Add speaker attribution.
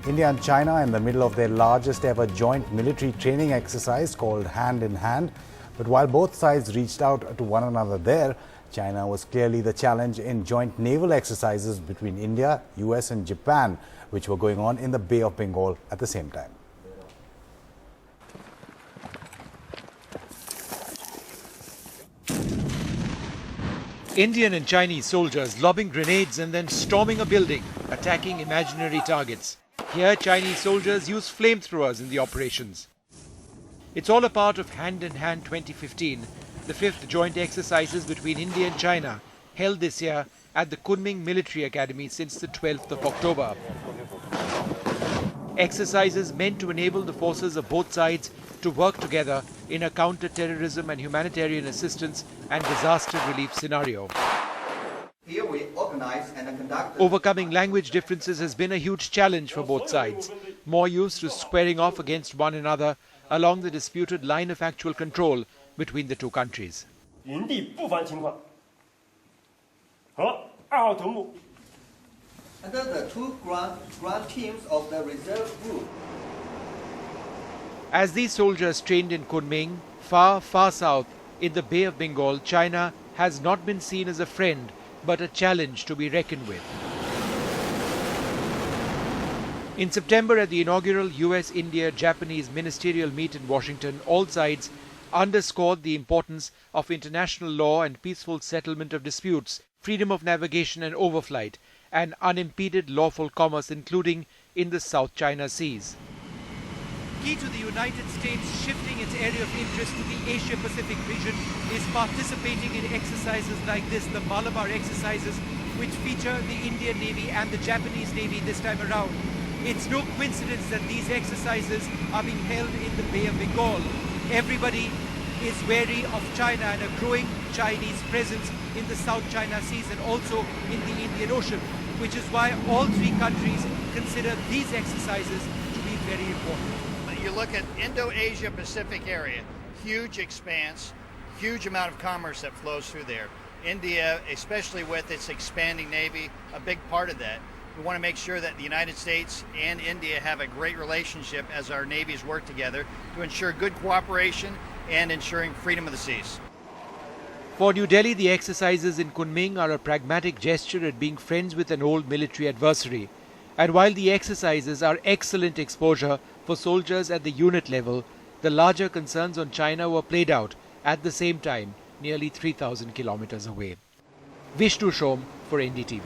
Speaker 1: India and China in the middle of their largest ever joint military training exercise called Hand in Hand. But while both sides reached out to one another there, China was clearly the challenge in joint naval exercises between India, US and Japan, which were going on in the Bay of Bengal at the same time.
Speaker 2: Indian and Chinese soldiers lobbing grenades and then storming a building, attacking imaginary targets. Here, Chinese soldiers use flamethrowers in the operations. It's all a part of Hand in Hand 2015, the 5th joint exercises between India and China, held this year at the Kunming Military Academy since the 12th of October. Exercises meant to enable the forces of both sides to work together in a counter-terrorism and humanitarian assistance and disaster relief scenario.
Speaker 3: Here we organize and conduct.
Speaker 2: Overcoming language differences has been a huge challenge for both sides, more used to squaring off against one another along the disputed line of actual control between the two countries.
Speaker 3: Under the two ground teams of the reserve group.
Speaker 2: As these soldiers trained in Kunming, far, far south in the Bay of Bengal, China has not been seen as a friend, but a challenge to be reckoned with. In September, at the inaugural US-India-Japanese ministerial meet in Washington, all sides underscored the importance of international law and peaceful settlement of disputes, freedom of navigation and overflight, and unimpeded lawful commerce, including in the South China Seas. Key to the United States shifting its area of interest to the Asia-Pacific region is participating in exercises like this, the Malabar exercises, which feature the Indian Navy and the Japanese Navy this time around. It's no coincidence that these exercises are being held in the Bay of Bengal. Everybody is wary of China and a growing Chinese presence in the South China Seas and also in the Indian Ocean, which is why all three countries consider these exercises to be very important.
Speaker 4: You look at Indo-Asia Pacific area, huge expanse, huge amount of commerce that flows through there. India, especially with its expanding navy, a big part of that. We want to make sure that the United States and India have a great relationship as our navies work together to ensure good cooperation and ensuring freedom of the seas.
Speaker 2: For New Delhi, the exercises in Kunming are a pragmatic gesture at being friends with an old military adversary. And while the exercises are excellent exposure for soldiers at the unit level, the larger concerns on China were played out at the same time, nearly 3,000 kilometers away. Vishnu Shom for NDTV.